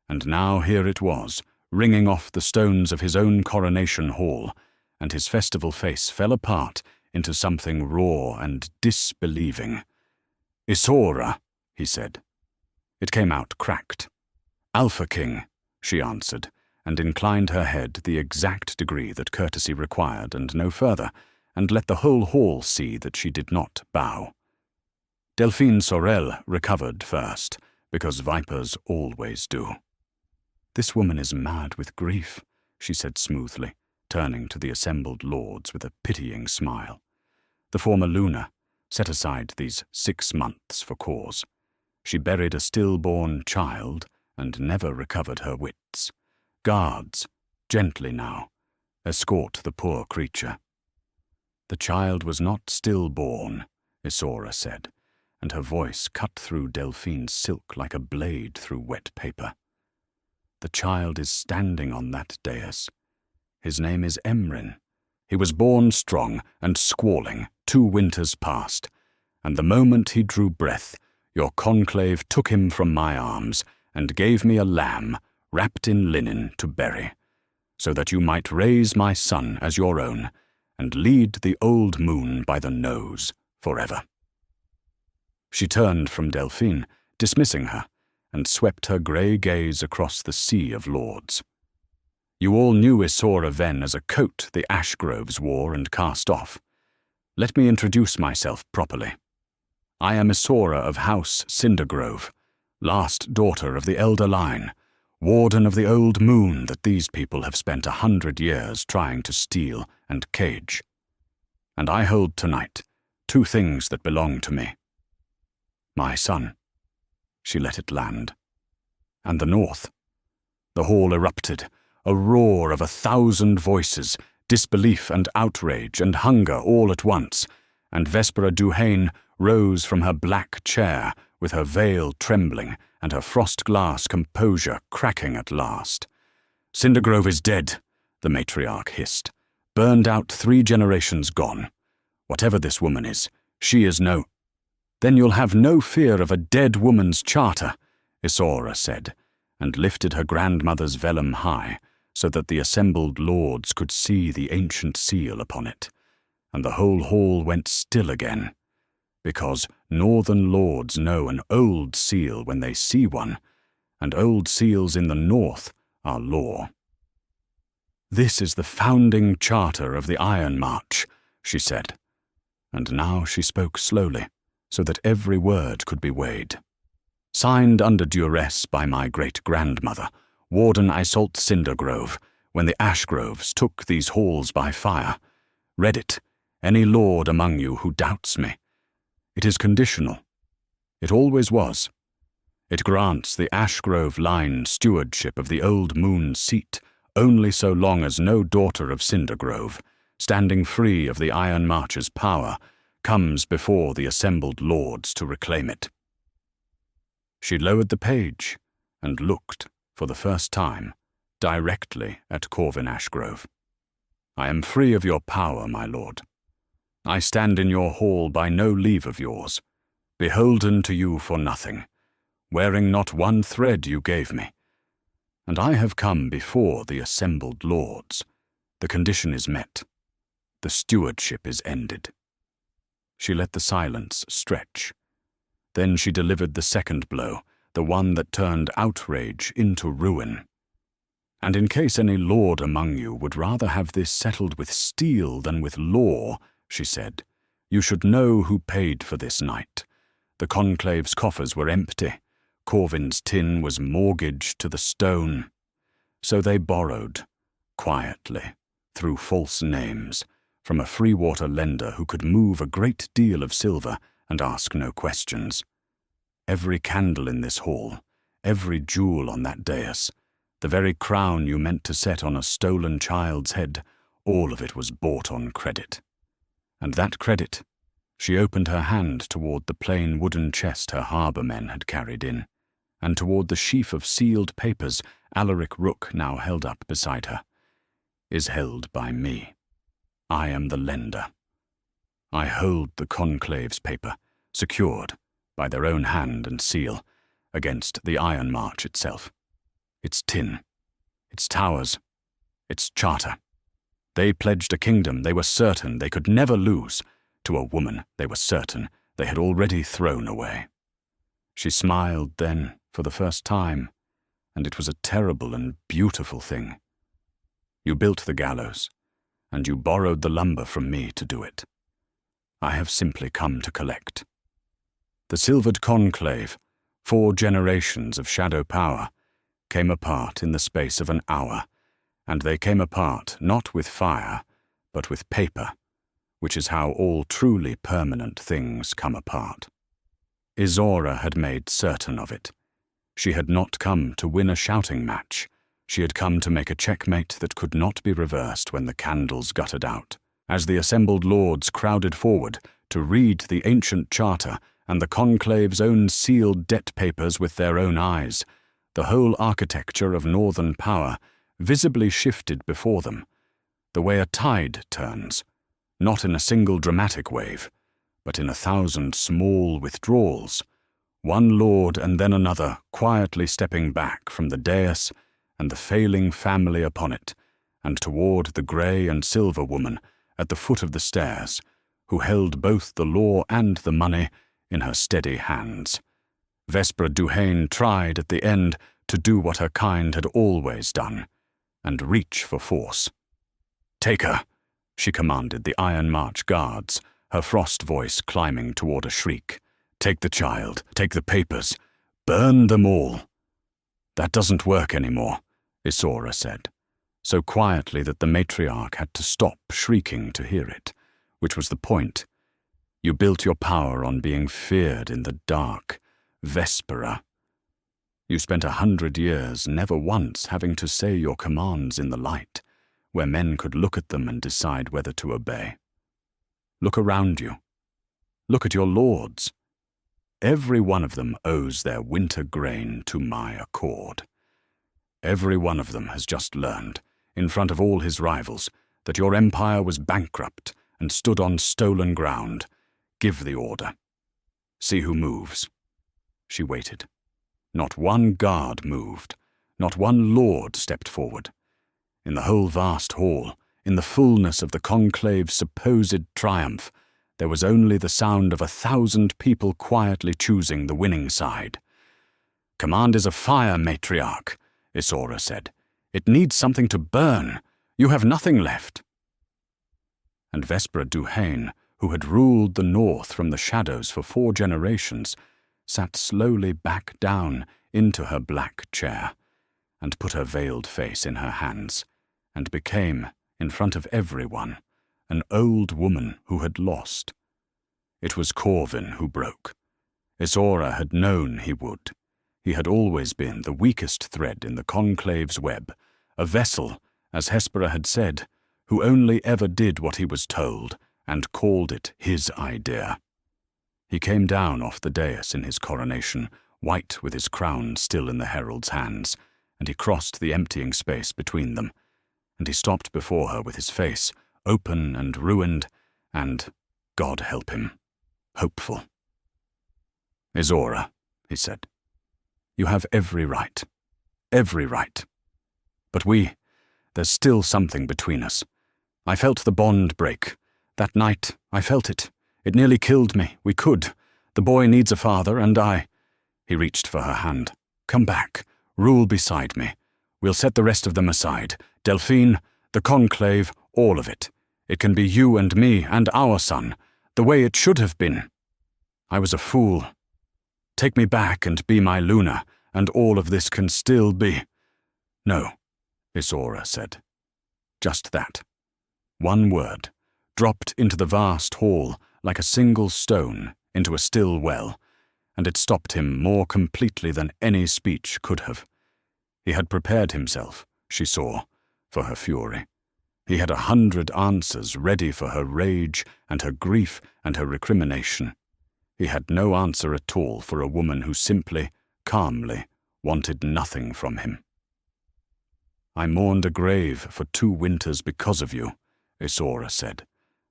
And now here it was, ringing off the stones of his own coronation hall, and his festival face fell apart into something raw and disbelieving. "Isora," he said. It came out cracked. "Alpha King," she answered, and inclined her head the exact degree that courtesy required and no further, and let the whole hall see that she did not bow. Delphine Sorel recovered first, because vipers always do. "This woman is mad with grief," she said smoothly, turning to the assembled lords with a pitying smile. The former Luna set aside these 6 months for cause. She buried a stillborn child and never recovered her wits. Guards, gently now, escort the poor creature. "The child was not stillborn," Isora said, and her voice cut through Delphine's silk like a blade through wet paper. "The child is standing on that dais. His name is Emryn. He was born strong and squalling 2 winters past, and the moment he drew breath, your conclave took him from my arms and gave me a lamb wrapped in linen to bury, so that you might raise my son as your own and lead the old moon by the nose forever." She turned from Delphine, dismissing her, and swept her grey gaze across the sea of lords. "You all knew Isora Ven as a coat the Ashgroves wore and cast off. Let me introduce myself properly. I am Isora of House Cindergrove, last daughter of the elder line, warden of the old moon that these people have spent 100 years trying to steal and cage. And I hold tonight 2 things that belong to me. My son," she let it land, "and the North." The hall erupted, a roar of 1,000 voices, disbelief and outrage and hunger all at once, and Vespera Duhane rose from her black chair with her veil trembling and her frost-glass composure cracking at last. "Cindergrove is dead," the matriarch hissed. "Burned out 3 generations gone. Whatever this woman is, she is no—" "Then you'll have no fear of a dead woman's charter," Isora said, and lifted her grandmother's vellum high, so that the assembled lords could see the ancient seal upon it, and the whole hall went still again, because northern lords know an old seal when they see one, and old seals in the North are law. "This is the founding charter of the Iron March," she said, And now she spoke slowly, so that every word could be weighed. Signed under duress by my great-grandmother, Warden Iseult Cindergrove, when the Ashgroves took these halls by fire. Read it, any lord among you who doubts me. It is conditional. It always was. It grants the Ashgrove line stewardship of the old moon's seat only so long as no daughter of Cindergrove, standing free of the Iron March's power, comes before the assembled lords to reclaim it. She lowered the page and looked, for the first time, directly at Corvin Ashgrove. I am free of your power, my lord. I stand in your hall by no leave of yours, beholden to you for nothing, wearing not one thread you gave me. And I have come before the assembled lords. The condition is met. The stewardship is ended. She let the silence stretch. Then she delivered the second blow, the one that turned outrage into ruin. And in case any lord among you would rather have this settled with steel than with law, she said, you should know who paid for this night. The conclave's coffers were empty. Corvin's tin was mortgaged to the stone. So they borrowed, quietly, through false names, from a free-water lender who could move a great deal of silver and ask no questions. Every candle in this hall, every jewel on that dais, the very crown you meant to set on a stolen child's head, all of it was bought on credit. And that credit, she opened her hand toward the plain wooden chest her harbour men had carried in, and toward the sheaf of sealed papers Alaric Rook now held up beside her, is held by me. I am the lender. I hold the conclave's paper, secured, by their own hand and seal, against the Iron March itself. Its tin, its towers, its charter. They pledged a kingdom they were certain they could never lose, to a woman they were certain they had already thrown away. She smiled then for the first time, and it was a terrible and beautiful thing. You built the gallows, and you borrowed the lumber from me to do it. I have simply come to collect. The silvered conclave, 4 generations of shadow power, came apart in the space of an hour, and they came apart not with fire, but with paper, which is how all truly permanent things come apart. Izora had made certain of it. She had not come to win a shouting match. She had come to make a checkmate that could not be reversed when the candles guttered out. As the assembled lords crowded forward to read the ancient charter and the conclave's own sealed debt papers with their own eyes, the whole architecture of northern power visibly shifted before them, the way a tide turns, not in a single dramatic wave, but in 1,000 small withdrawals, one lord and then another quietly stepping back from the dais and the failing family upon it, and toward the grey and silver woman at the foot of the stairs, who held both the law and the money in her steady hands. Vespra Duhane tried at the end to do what her kind had always done, and reach for force. "Take her," she commanded the Iron March guards, her frost voice climbing toward a shriek. "Take the child, take the papers, burn them all." "That doesn't work anymore," Isora said, so quietly that the matriarch had to stop shrieking to hear it, which was the point. "You built your power on being feared in the dark, Vespera. You spent 100 years never once having to say your commands in the light, where men could look at them and decide whether to obey. Look around you. Look at your lords. Every one of them owes their winter grain to my accord. Every one of them has just learned, in front of all his rivals, that your empire was bankrupt and stood on stolen ground. Give the order. See who moves." She waited. Not one guard moved. Not one lord stepped forward. In the whole vast hall, in the fullness of the conclave's supposed triumph, there was only the sound of 1,000 people quietly choosing the winning side. "Command is a fire, matriarch," Isora said. "It needs something to burn. You have nothing left." And Vespra Duhane, who had ruled the north from the shadows for 4 generations, sat slowly back down into her black chair, and put her veiled face in her hands, and became, in front of everyone, an old woman who had lost. It was Corvin who broke. Isora had known he would. He had always been the weakest thread in the conclave's web, a vessel, as Hespera had said, who only ever did what he was told, and called it his idea. He came down off the dais in his coronation, white with his crown still in the herald's hands, and he crossed the emptying space between them, and he stopped before her with his face open and ruined, and, God help him, hopeful. "Isora," he said, "you have every right. Every right. But there's still something between us. I felt the bond break. That night, I felt it. It nearly killed me. We could. The boy needs a father, and I—" He reached for her hand. "Come back. Rule beside me. We'll set the rest of them aside. Delphine, the conclave, all of it. It can be you and me and our son, the way it should have been. I was a fool. Take me back and be my Luna, and all of this can still be—" "No," Isora said. Just that. One word, dropped into the vast hall like a single stone into a still well, and it stopped him more completely than any speech could have. He had prepared himself, she saw, for her fury. He had 100 answers ready for her rage and her grief and her recrimination. He had no answer at all for a woman who simply, calmly, wanted nothing from him. "I mourned a grave for 2 winters because of you," Isora said.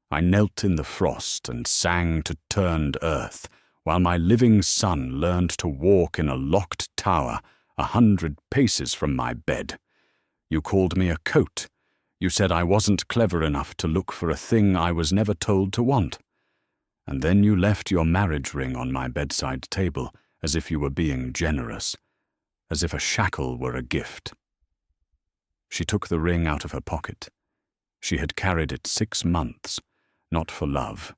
"I knelt in the frost and sang to turned earth, while my living son learned to walk in a locked tower 100 paces from my bed. You called me a coat. You said I wasn't clever enough to look for a thing I was never told to want. And then you left your marriage ring on my bedside table as if you were being generous, as if a shackle were a gift." She took the ring out of her pocket. She had carried it 6 months, not for love,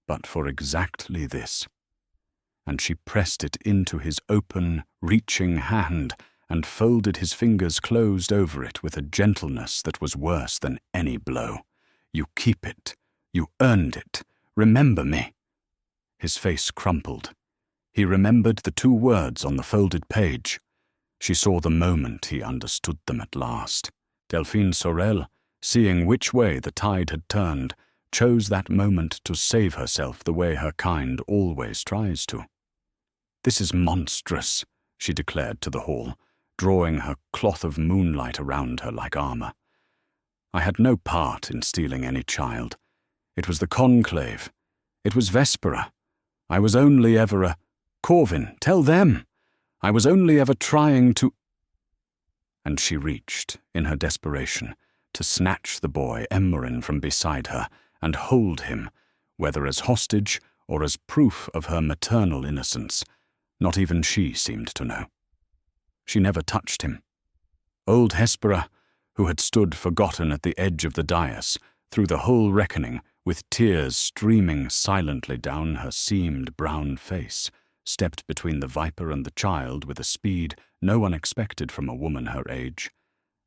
but for exactly this. And she pressed it into his open, reaching hand and folded his fingers closed over it with a gentleness that was worse than any blow. "You keep it. You earned it. Remember me." His face crumpled. He remembered the 2 words on the folded page. She saw the moment he understood them at last. Delphine Sorel, seeing which way the tide had turned, chose that moment to save herself the way her kind always tries to. "This is monstrous," she declared to the hall, drawing her cloth of moonlight around her like armor. "I had no part in stealing any child. It was the conclave. It was Vespera. I was only ever a— Corvin, tell them! I was only ever trying to—" And she reached, in her desperation, to snatch the boy Emryn from beside her and hold him, whether as hostage or as proof of her maternal innocence. Not even she seemed to know. She never touched him. Old Hespera, who had stood forgotten at the edge of the dais, through the whole reckoning, with tears streaming silently down her seamed brown face, stepped between the viper and the child with a speed no one expected from a woman her age,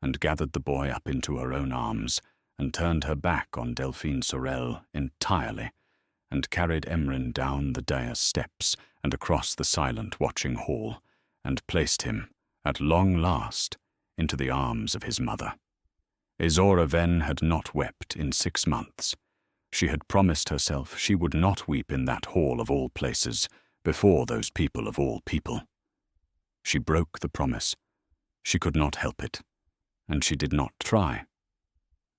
and gathered the boy up into her own arms, and turned her back on Delphine Sorel entirely, and carried Emryn down the dais steps and across the silent watching hall, and placed him, at long last, into the arms of his mother. Isora Ven had not wept in 6 months. She had promised herself she would not weep in that hall of all places, before those people of all people. She broke the promise. She could not help it, and she did not try.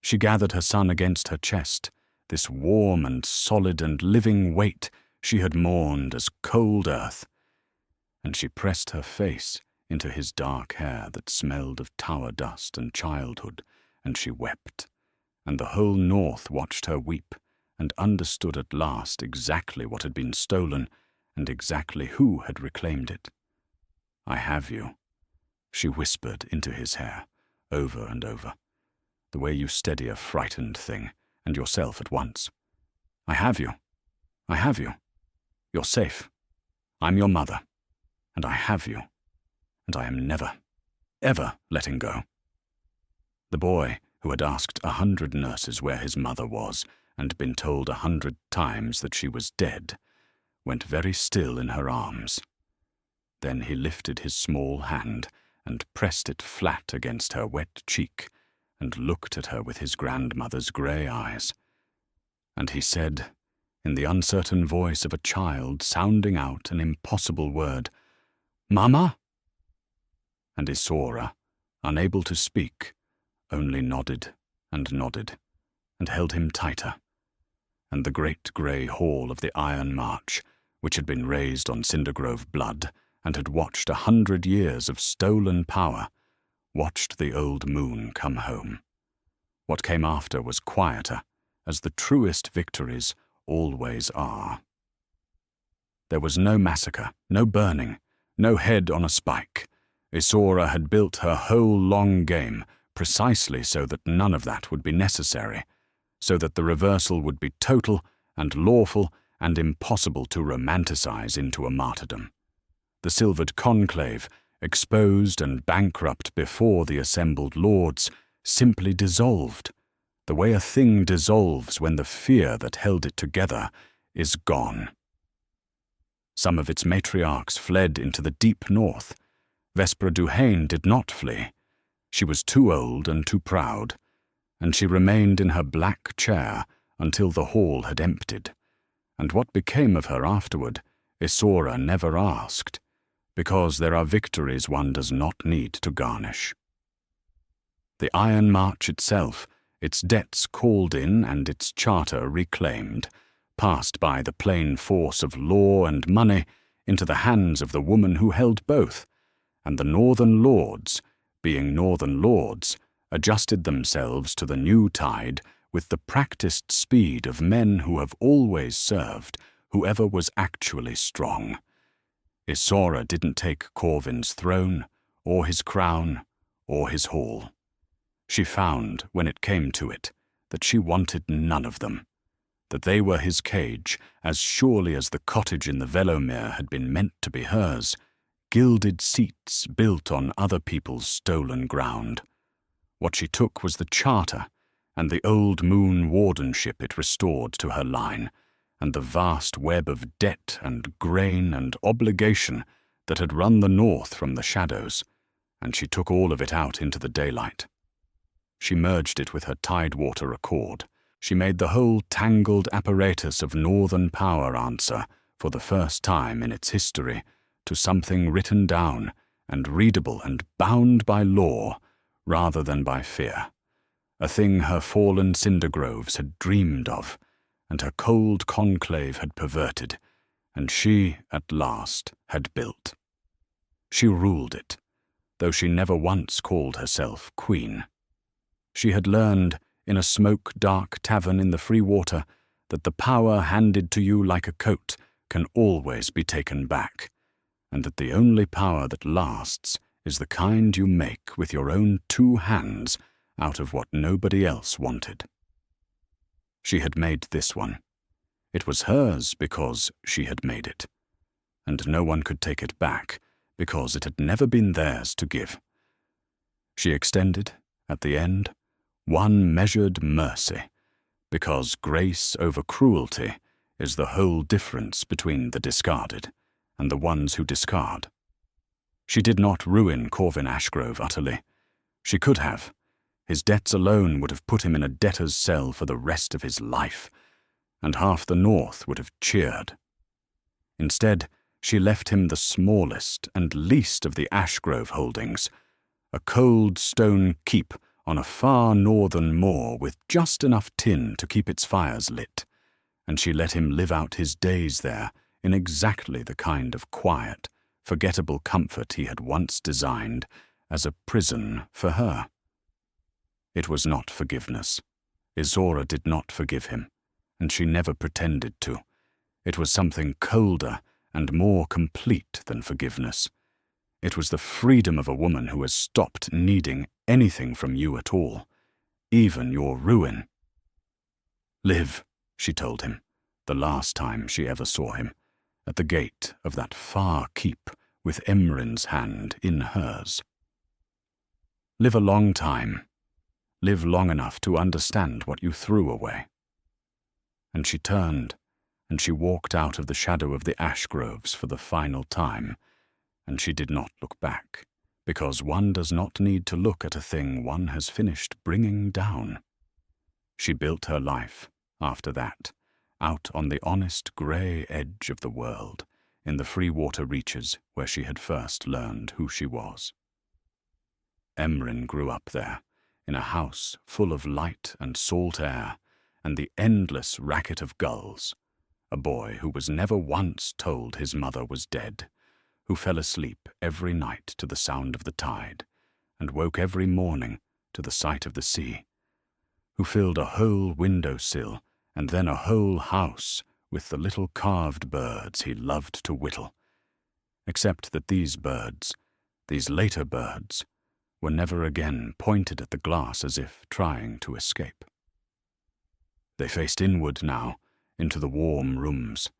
She gathered her son against her chest, this warm and solid and living weight she had mourned as cold earth, and she pressed her face into his dark hair that smelled of tower dust and childhood, and she wept, and the whole north watched her weep, and understood at last exactly what had been stolen, and exactly who had reclaimed it. "I have you," she whispered into his hair, over and over, "the way you steady a frightened thing, and yourself at once. I have you. I have you. You're safe. I'm your mother, and I have you, and I am never, ever letting go." The boy, who had asked 100 nurses where his mother was and been told 100 times that she was dead, went very still in her arms. Then he lifted his small hand and pressed it flat against her wet cheek and looked at her with his grandmother's grey eyes. And he said, in the uncertain voice of a child sounding out an impossible word, "Mama?" And Isaura, unable to speak, only nodded and held him tighter. And the great grey hall of the Iron March, which had been raised on Cindergrove blood and had watched 100 years of stolen power, watched the old moon come home. What came after was quieter, as the truest victories always are. There was no massacre, no burning, no head on a spike. Isaura had built her whole long game precisely so that none of that would be necessary, so that the reversal would be total and lawful and impossible to romanticize into a martyrdom. The silvered conclave, exposed and bankrupt before the assembled lords, simply dissolved, the way a thing dissolves when the fear that held it together is gone. Some of its matriarchs fled into the deep north. Vespra Duhane did not flee. She was too old and too proud, and she remained in her black chair until the hall had emptied. And what became of her afterward, Isaura never asked, because there are victories one does not need to garnish. The Iron March itself, its debts called in and its charter reclaimed, passed by the plain force of law and money into the hands of the woman who held both, and the northern lords, being northern lords, adjusted themselves to the new tide with the practiced speed of men who have always served whoever was actually strong. Isaura didn't take Corvin's throne, or his crown, or his hall. She found, when it came to it, that she wanted none of them, that they were his cage as surely as the cottage in the Velomere had been meant to be hers, gilded seats built on other people's stolen ground. What she took was the charter, and the old moon wardenship it restored to her line, and the vast web of debt and grain and obligation that had run the north from the shadows, and she took all of it out into the daylight. She merged it with her tidewater accord. She made the whole tangled apparatus of northern power answer, for the first time in its history, to something written down and readable and bound by law rather than by fear, a thing her fallen Cindergroves had dreamed of, and her cold conclave had perverted, and she, at last, had built. She ruled it, though she never once called herself queen. She had learned, in a smoke-dark tavern in the free water, that the power handed to you like a coat can always be taken back, and that the only power that lasts is the kind you make with your own 2 hands out of what nobody else wanted. She had made this one. It was hers because she had made it, and no one could take it back because it had never been theirs to give. She extended, at the end, one measured mercy, because grace over cruelty is the whole difference between the discarded and the ones who discard. She did not ruin Corvin Ashgrove utterly. She could have. His debts alone would have put him in a debtor's cell for the rest of his life, and half the north would have cheered. Instead, she left him the smallest and least of the Ashgrove holdings, a cold stone keep on a far northern moor with just enough tin to keep its fires lit, and she let him live out his days there in exactly the kind of quiet, forgettable comfort he had once designed as a prison for her. It was not forgiveness. Isaura did not forgive him, and she never pretended to. It was something colder and more complete than forgiveness. It was the freedom of a woman who has stopped needing anything from you at all, even your ruin. "Live," she told him, the last time she ever saw him, at the gate of that far keep with Emryn's hand in hers. Live a long time. Live long enough to understand what you threw away. And she turned, and she walked out of the shadow of the ash groves for the final time, and she did not look back, because one does not need to look at a thing one has finished bringing down. She built her life, after that, out on the honest grey edge of the world, in the free water reaches where she had first learned who she was. Emryn grew up there, in a house full of light and salt air, and the endless racket of gulls, a boy who was never once told his mother was dead, who fell asleep every night to the sound of the tide, and woke every morning to the sight of the sea, who filled a whole window-sill and then a whole house with the little carved birds he loved to whittle, except that these birds, these later birds, were never again pointed at the glass as if trying to escape. They faced inward now, into the warm rooms,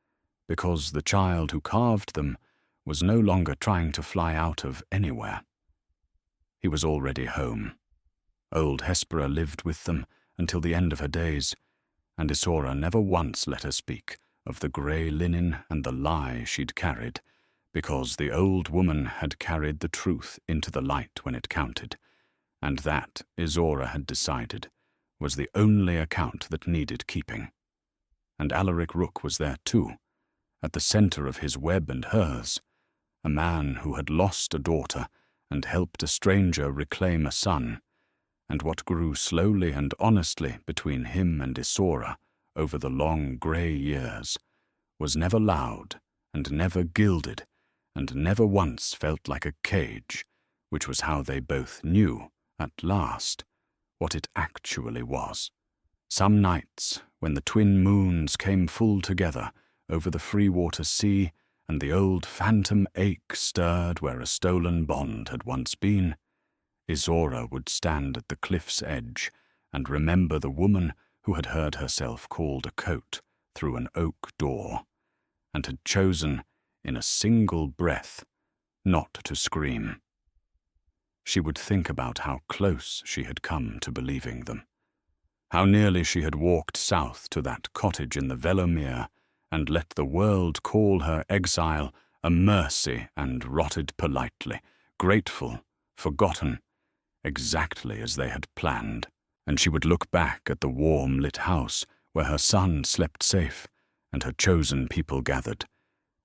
because the child who carved them was no longer trying to fly out of anywhere. He was already home. Old Hespera lived with them until the end of her days, and Isora never once let her speak of the grey linen and the lie she'd carried, because the old woman had carried the truth into the light when it counted, and that, Isora had decided, was the only account that needed keeping. And Alaric Rook was there too, at the centre of his web and hers, a man who had lost a daughter and helped a stranger reclaim a son, and what grew slowly and honestly between him and Isora over the long grey years was never loud and never gilded and never once felt like a cage, which was how they both knew, at last, what it actually was. Some nights, when the twin moons came full together over the free water sea and the old phantom ache stirred where a stolen bond had once been, Isora would stand at the cliff's edge and remember the woman who had heard herself called a coat through an oak door, and had chosen, in a single breath, not to scream. She would think about how close she had come to believing them, how nearly she had walked south to that cottage in the Velomere and let the world call her exile a mercy and rotted politely, grateful, forgotten, exactly as they had planned. And she would look back at the warm lit house where her son slept safe and her chosen people gathered,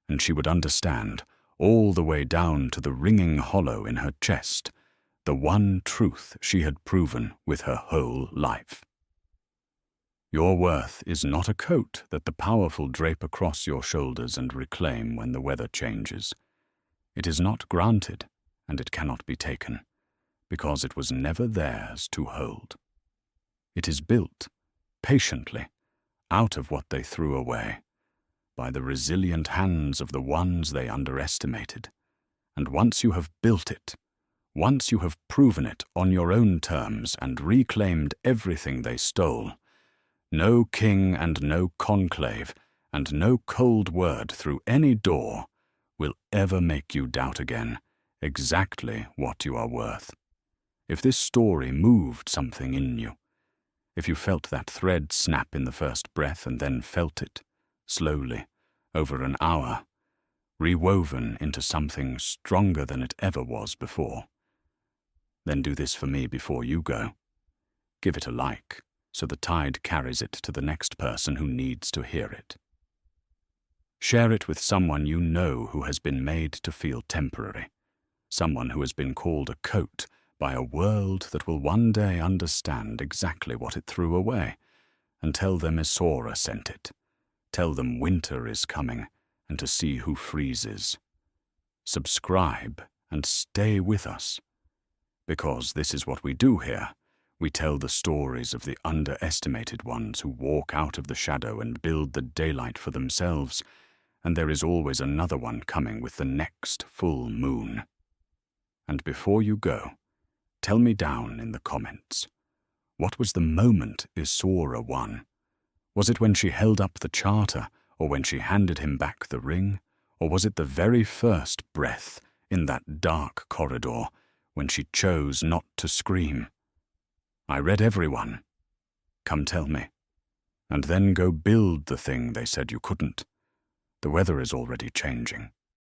and she would understand, all the way down to the ringing hollow in her chest, the one truth she had proven with her whole life. Your worth is not a coat that the powerful drape across your shoulders and reclaim when the weather changes. It is not granted, and it cannot be taken, because it was never theirs to hold. It is built, patiently, out of what they threw away, by the resilient hands of the ones they underestimated. And once you have built it, once you have proven it on your own terms and reclaimed everything they stole, no king and no conclave and no cold word through any door will ever make you doubt again exactly what you are worth. If this story moved something in you, if you felt that thread snap in the first breath and then felt it, slowly, over an hour, rewoven into something stronger than it ever was before, then do this for me before you go. Give it a like, so the tide carries it to the next person who needs to hear it. Share it with someone you know who has been made to feel temporary, someone who has been called a coat by a world that will one day understand exactly what it threw away, and tell them Isora sent it. Tell them winter is coming, and to see who freezes. Subscribe and stay with us, because this is what we do here. We tell the stories of the underestimated ones who walk out of the shadow and build the daylight for themselves, and there is always another one coming with the next full moon. And before you go, tell me down in the comments, what was the moment Isora won? Was it when she held up the charter, or when she handed him back the ring? Or was it the very first breath in that dark corridor when she chose not to scream? I read everyone. Come tell me. And then go build the thing they said you couldn't. The weather is already changing.